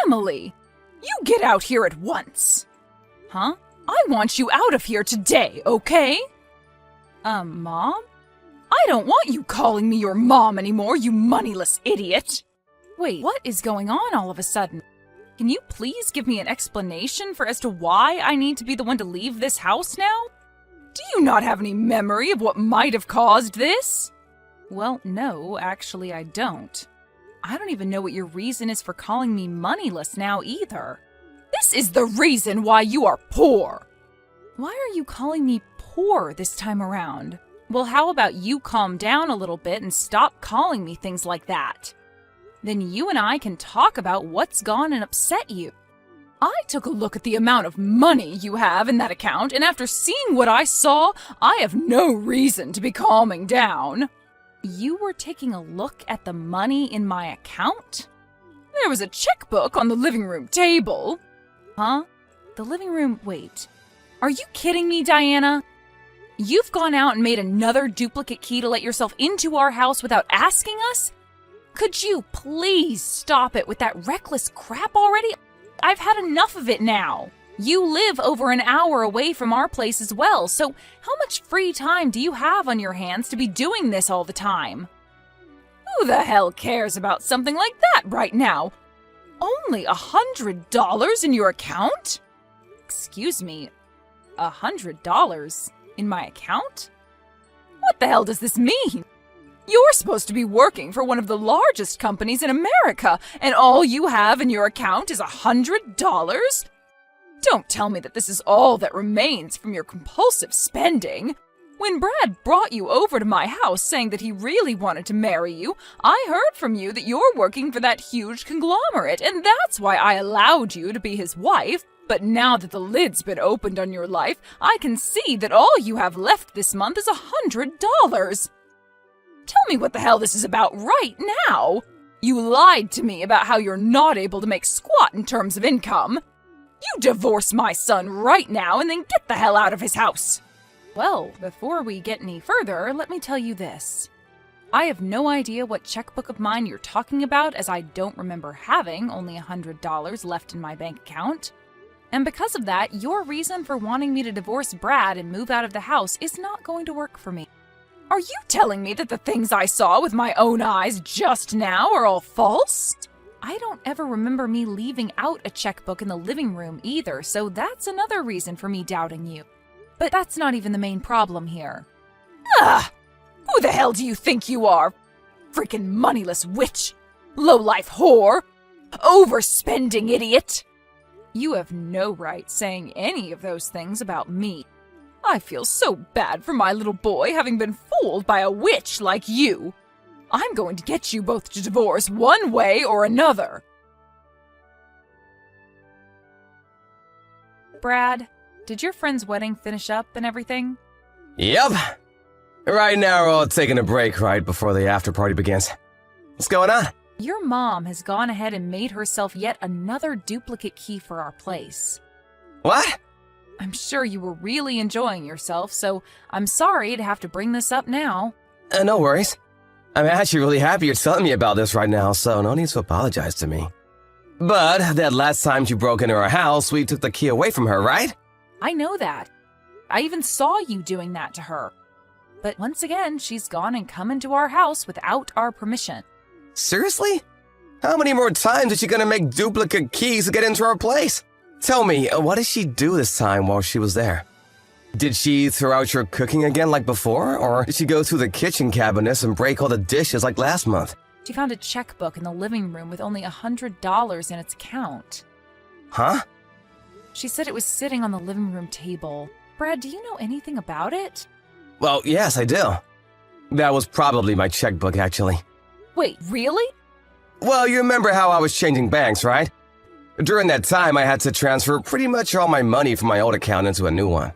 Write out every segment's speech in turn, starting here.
Emily! You get out here at once! Huh? I want you out of here today, okay? Mom? I don't want you calling me your mom anymore, you moneyless idiot! Wait, what is going on all of a sudden? Can you please give me an explanation as to why I need to be the one to leave this house now? Do you not have any memory of what might have caused this? Well, no, actually I don't. I don't even know what your reason is for calling me moneyless now either. This is the reason why you are poor! Why are you calling me poor this time around? Well, how about you calm down a little bit and stop calling me things like that? Then you and I can talk about what's gone and upset you. I took a look at the amount of money you have in that account, and after seeing what I saw, I have no reason to be calming down. You were taking a look at the money in my account? There was a checkbook on the living room table. Huh? The living room… Wait. Are you kidding me, Diana? You've gone out and made another duplicate key to let yourself into our house without asking us? Could you please stop it with that reckless crap already? I've had enough of it now. You live over an hour away from our place as well, so how much free time do you have on your hands to be doing this all the time? Who the hell cares about something like that right now? Only $100 in your account? Excuse me, $100 in my account? What the hell does this mean? You're supposed to be working for one of the largest companies in America, and all you have in your account is $100? Don't tell me that this is all that remains from your compulsive spending. When Brad brought you over to my house saying that he really wanted to marry you, I heard from you that you're working for that huge conglomerate, and that's why I allowed you to be his wife. But now that the lid's been opened on your life, I can see that all you have left this month is $100. Tell me what the hell this is about right now. You lied to me about how you're not able to make squat in terms of income. You divorce my son right now and then get the hell out of his house. Well, before we get any further, let me tell you this. I have no idea what checkbook of mine you're talking about, as I don't remember having only $100 left in my bank account. And because of that, your reason for wanting me to divorce Brad and move out of the house is not going to work for me. Are you telling me that the things I saw with my own eyes just now are all false? I don't ever remember me leaving out a checkbook in the living room either, so that's another reason for me doubting you. But that's not even the main problem here. Ah! Who the hell do you think you are? Freaking moneyless witch! Low-life whore! Overspending idiot! You have no right saying any of those things about me. I feel so bad for my little boy having been fooled by a witch like you. I'm going to get you both to divorce one way or another. Brad, did your friend's wedding finish up and everything? Yep. Right now we're all taking a break right before the after party begins. What's going on? Your mom has gone ahead and made herself yet another duplicate key for our place. What? I'm sure you were really enjoying yourself, so I'm sorry to have to bring this up now. No worries. I'm actually really happy you're telling me about this right now, so no need to apologize to me. But that last time she broke into our house, we took the key away from her, right? I know that. I even saw you doing that to her. But once again, she's gone and come into our house without our permission. Seriously? How many more times is she gonna make duplicate keys to get into our place? Tell me, what did she do this time while she was there? Did she throw out your cooking again like before, or did she go through the kitchen cabinets and break all the dishes like last month? She found a checkbook in the living room with only $100 in its account. Huh? She said it was sitting on the living room table. Brad, do you know anything about it? Well, yes, I do. That was probably my checkbook, actually. Wait, really? Well, you remember how I was changing banks, right? During that time, I had to transfer pretty much all my money from my old account into a new one.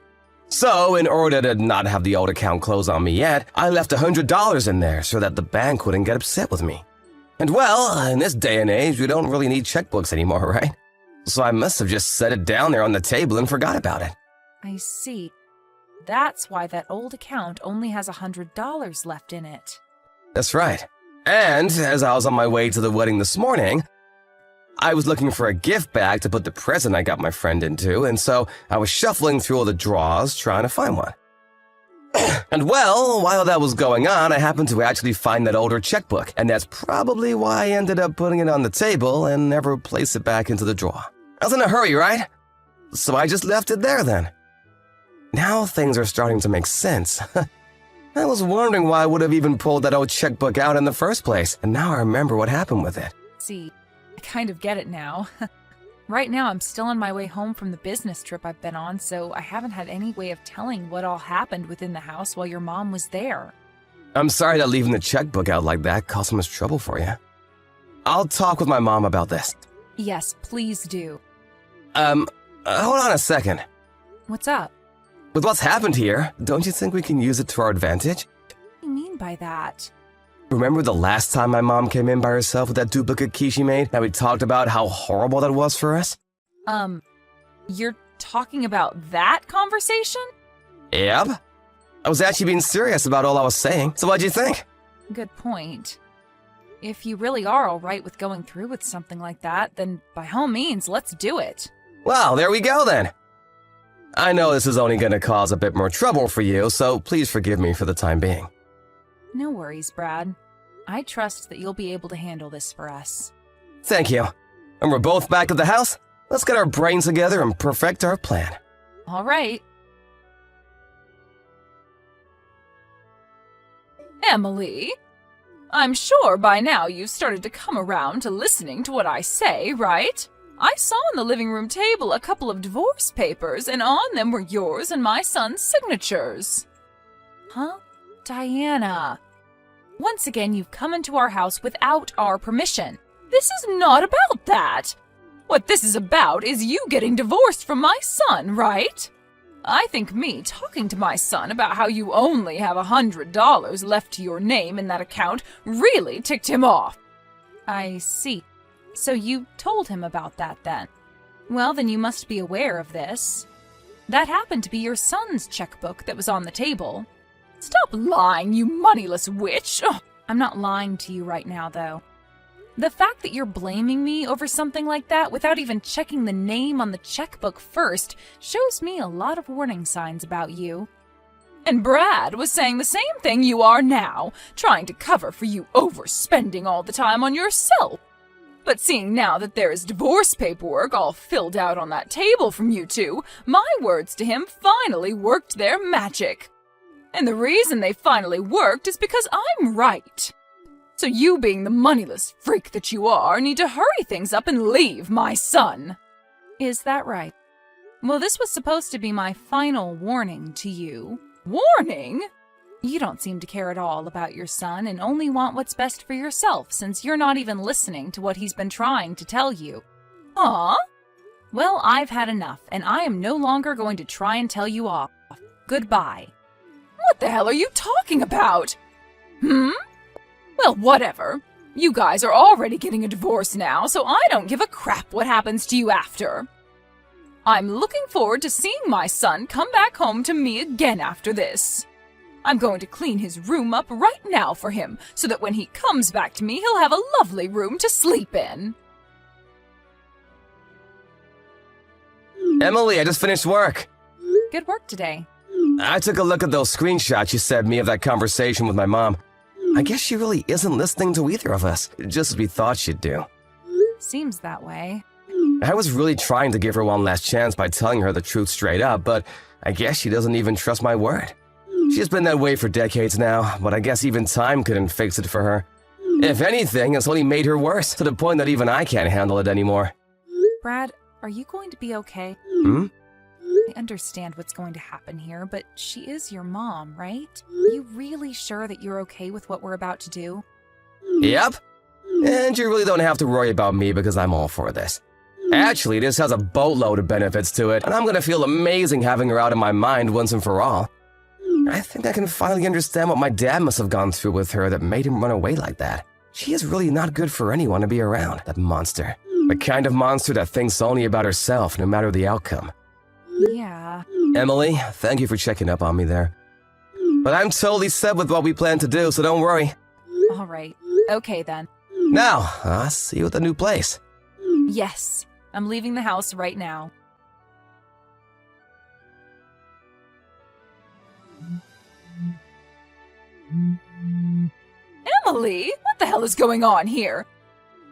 So, in order to not have the old account close on me yet, I left $100 in there so that the bank wouldn't get upset with me. And well, in this day and age, we don't really need checkbooks anymore, right? So I must have just set it down there on the table and forgot about it. I see. That's why that old account only has $100 left in it. That's right. And as I was on my way to the wedding this morning, I was looking for a gift bag to put the present I got my friend into, and so I was shuffling through all the drawers trying to find one. And well, while that was going on, I happened to actually find that older checkbook, and that's probably why I ended up putting it on the table and never placed it back into the drawer. I was in a hurry, right? So I just left it there then. Now things are starting to make sense. I was wondering why I would have even pulled that old checkbook out in the first place, and now I remember what happened with it. See, I kind of get it now. Right now, I'm still on my way home from the business trip I've been on, so I haven't had any way of telling what all happened within the house while your mom was there. I'm sorry that leaving the checkbook out like that caused so much trouble for you. I'll talk with my mom about this. Yes, please do. Hold on a second. What's up? With what's happened here, don't you think we can use it to our advantage? What do you mean by that? Remember the last time my mom came in by herself with that duplicate key she made, and we talked about how horrible that was for us? You're talking about that conversation? Yep. I was actually being serious about all I was saying, so what'd you think? Good point. If you really are all right with going through with something like that, then by all means, let's do it. Well, there we go then. I know this is only going to cause a bit more trouble for you, so please forgive me for the time being. No worries, Brad. I trust that you'll be able to handle this for us. Thank you. And we're both back at the house? Let's get our brains together and perfect our plan. All right. Emily, I'm sure by now you've started to come around to listening to what I say, right? I saw on the living room table a couple of divorce papers, and on them were yours and my son's signatures. Huh? Diana. Once again, you've come into our house without our permission. This is not about that. What this is about is you getting divorced from my son, right? I think me talking to my son about how you only have $100 left to your name in that account really ticked him off. I see. So you told him about that then? Well, then you must be aware of this. That happened to be your son's checkbook that was on the table. Stop lying, you moneyless witch! Ugh. I'm not lying to you right now, though. The fact that you're blaming me over something like that without even checking the name on the checkbook first shows me a lot of warning signs about you. And Brad was saying the same thing you are now, trying to cover for you overspending all the time on yourself. But seeing now that there is divorce paperwork all filled out on that table from you two, my words to him finally worked their magic. And the reason they finally worked is because I'm right. So you, being the moneyless freak that you are, need to hurry things up and leave my son. Is that right? Well, this was supposed to be my final warning to you. Warning? You don't seem to care at all about your son and only want what's best for yourself, since you're not even listening to what he's been trying to tell you. Huh? Well, I've had enough, and I am no longer going to try and tell you off. Goodbye. What the hell are you talking about? Well, whatever. You guys are already getting a divorce now, so I don't give a crap what happens to you after. I'm looking forward to seeing my son come back home to me again after this. I'm going to clean his room up right now for him, so that when he comes back to me, he'll have a lovely room to sleep in. Emily, I just finished work. Good work today. I took a look at those screenshots you sent me of that conversation with my mom. I guess she really isn't listening to either of us, just as we thought she'd do. Seems that way. I was really trying to give her one last chance by telling her the truth straight up, but I guess she doesn't even trust my word. She's been that way for decades now, but I guess even time couldn't fix it for her. If anything, it's only made her worse, to the point that even I can't handle it anymore. Brad, are you going to be okay? I understand what's going to happen here, but she is your mom, right? Are you really sure that you're okay with what we're about to do? Yep. And you really don't have to worry about me because I'm all for this. Actually, this has a boatload of benefits to it, and I'm gonna feel amazing having her out of my mind once and for all. I think I can finally understand what my dad must have gone through with her that made him run away like that. She is really not good for anyone to be around, that monster. The kind of monster that thinks only about herself, no matter the outcome. Yeah. Emily, thank you for checking up on me there. But I'm totally set with what we plan to do, so don't worry. All right. Okay, then. Now, I'll see you at the new place. Yes, I'm leaving the house right now. Emily, what the hell is going on here?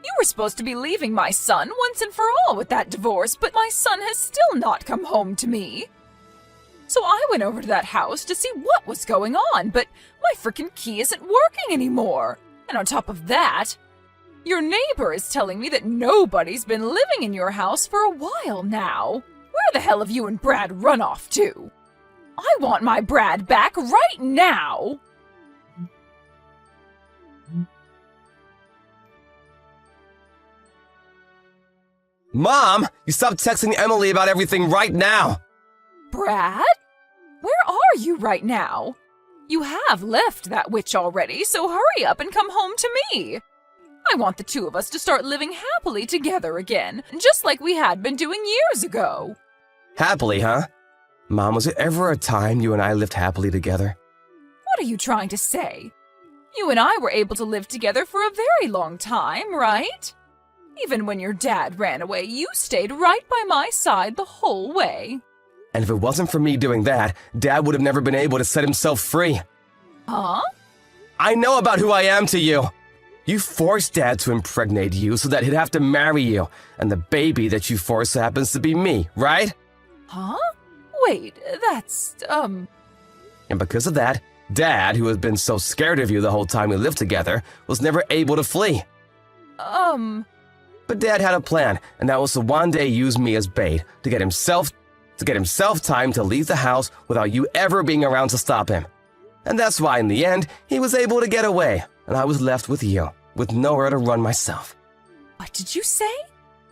You were supposed to be leaving my son once and for all with that divorce, but my son has still not come home to me. So I went over to that house to see what was going on, but my frickin' key isn't working anymore. And on top of that, your neighbor is telling me that nobody's been living in your house for a while now. Where the hell have you and Brad run off to? I want my Brad back right now! Mom, you stop texting Emily about everything right now! Brad? Where are you right now? You have left that witch already, so hurry up and come home to me. I want the two of us to start living happily together again, just like we had been doing years ago. Happily, huh? Mom, was it ever a time you and I lived happily together? What are you trying to say? You and I were able to live together for a very long time, right? Even when your dad ran away, you stayed right by my side the whole way. And if it wasn't for me doing that, Dad would have never been able to set himself free. Huh? I know about who I am to you. You forced Dad to impregnate you so that he'd have to marry you, and the baby that you forced happens to be me, right? Huh? Wait, that's, And because of that, Dad, who has been so scared of you the whole time we lived together, was never able to flee. But Dad had a plan, and that was to one day use me as bait to get himself time to leave the house without you ever being around to stop him. And that's why in the end, he was able to get away, and I was left with you, with nowhere to run myself. What did you say?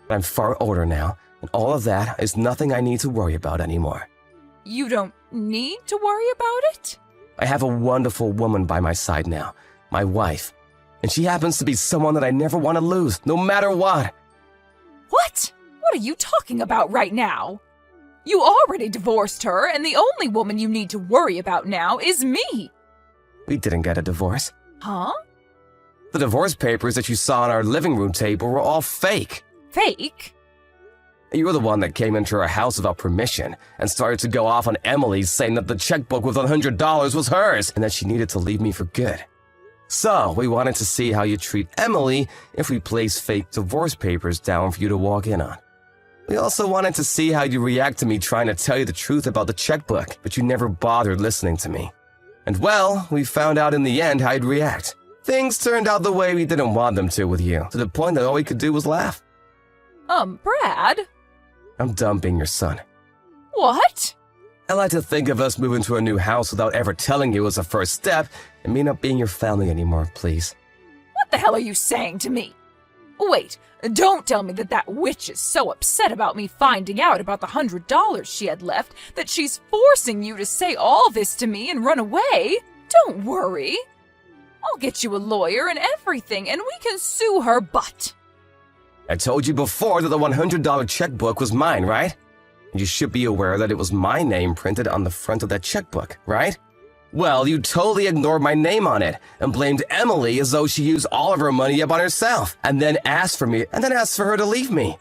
I'm far older now, and all of that is nothing I need to worry about anymore. You don't need to worry about it? I have a wonderful woman by my side now, my wife. And she happens to be someone that I never want to lose, no matter what. What? What are you talking about right now? You already divorced her, and the only woman you need to worry about now is me. We didn't get a divorce. Huh? The divorce papers that you saw on our living room table were all fake. Fake? You were the one that came into our house without permission and started to go off on Emily saying that the checkbook with $100 was hers and that she needed to leave me for good. So, we wanted to see how you treat Emily if we place fake divorce papers down for you to walk in on. We also wanted to see how you react to me trying to tell you the truth about the checkbook, but you never bothered listening to me. And well, we found out in the end how you'd react. Things turned out the way we didn't want them to with you, to the point that all we could do was laugh. Brad? I'm done being your son. What? I like to think of us moving to a new house without ever telling you as a first step, and me not being your family anymore, please. What the hell are you saying to me? Wait, don't tell me that that witch is so upset about me finding out about the $100 she had left that she's forcing you to say all this to me and run away. Don't worry. I'll get you a lawyer and everything, and we can sue her butt. I told you before that the $100 checkbook was mine, right? You should be aware that it was my name printed on the front of that checkbook, right? Well, you totally ignored my name on it and blamed Emily as though she used all of her money up on herself and then asked for her to leave me.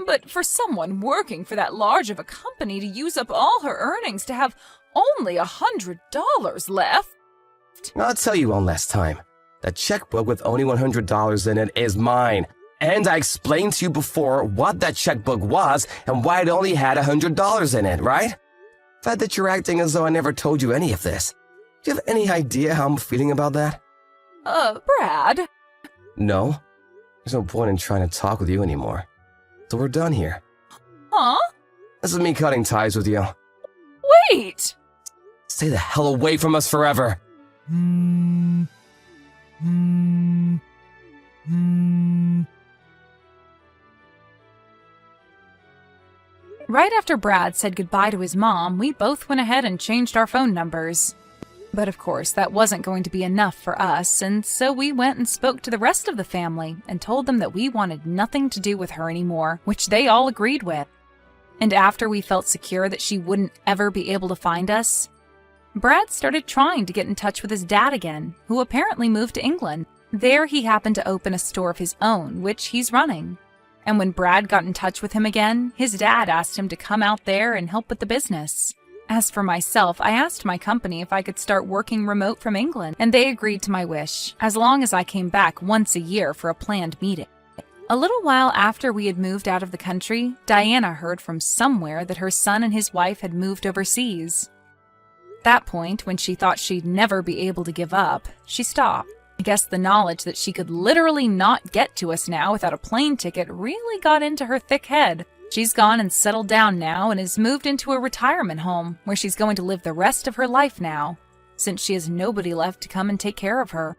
But for someone working for that large of a company to use up all her earnings to have only $100 left. I'll tell you one last time. That checkbook with only $100 in it is mine. And I explained to you before what that checkbook was and why it only had $100 in it, right? The fact that you're acting as though I never told you any of this. Do you have any idea how I'm feeling about that? Brad? No. There's no point in trying to talk with you anymore. So we're done here. Huh? This is me cutting ties with you. Wait! Stay the hell away from us forever. Right after Brad said goodbye to his mom, we both went ahead and changed our phone numbers. But of course, that wasn't going to be enough for us, and so we went and spoke to the rest of the family and told them that we wanted nothing to do with her anymore, which they all agreed with. And after we felt secure that she wouldn't ever be able to find us, Brad started trying to get in touch with his dad again, who apparently moved to England. There he happened to open a store of his own, which he's running. And when Brad got in touch with him again, his dad asked him to come out there and help with the business. As for myself, I asked my company if I could start working remote from England, and they agreed to my wish, as long as I came back once a year for a planned meeting. A little while after we had moved out of the country, Diana heard from somewhere that her son and his wife had moved overseas. At that point, when she thought she'd never be able to give up, she stopped. I guess the knowledge that she could literally not get to us now without a plane ticket really got into her thick head. She's gone and settled down now and has moved into a retirement home where she's going to live the rest of her life now, since she has nobody left to come and take care of her.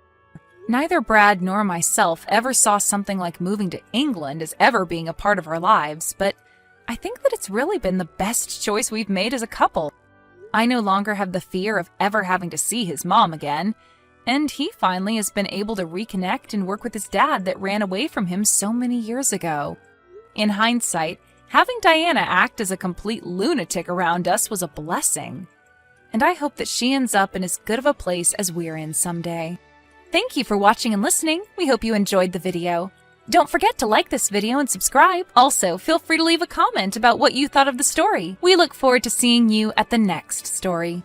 Neither Brad nor myself ever saw something like moving to England as ever being a part of our lives, but I think that it's really been the best choice we've made as a couple. I no longer have the fear of ever having to see his mom again, and he finally has been able to reconnect and work with his dad that ran away from him so many years ago. In hindsight, having Diana act as a complete lunatic around us was a blessing, and I hope that she ends up in as good of a place as we're in someday. Thank you for watching and listening. We hope you enjoyed the video. Don't forget to like this video and subscribe. Also, feel free to leave a comment about what you thought of the story. We look forward to seeing you at the next story.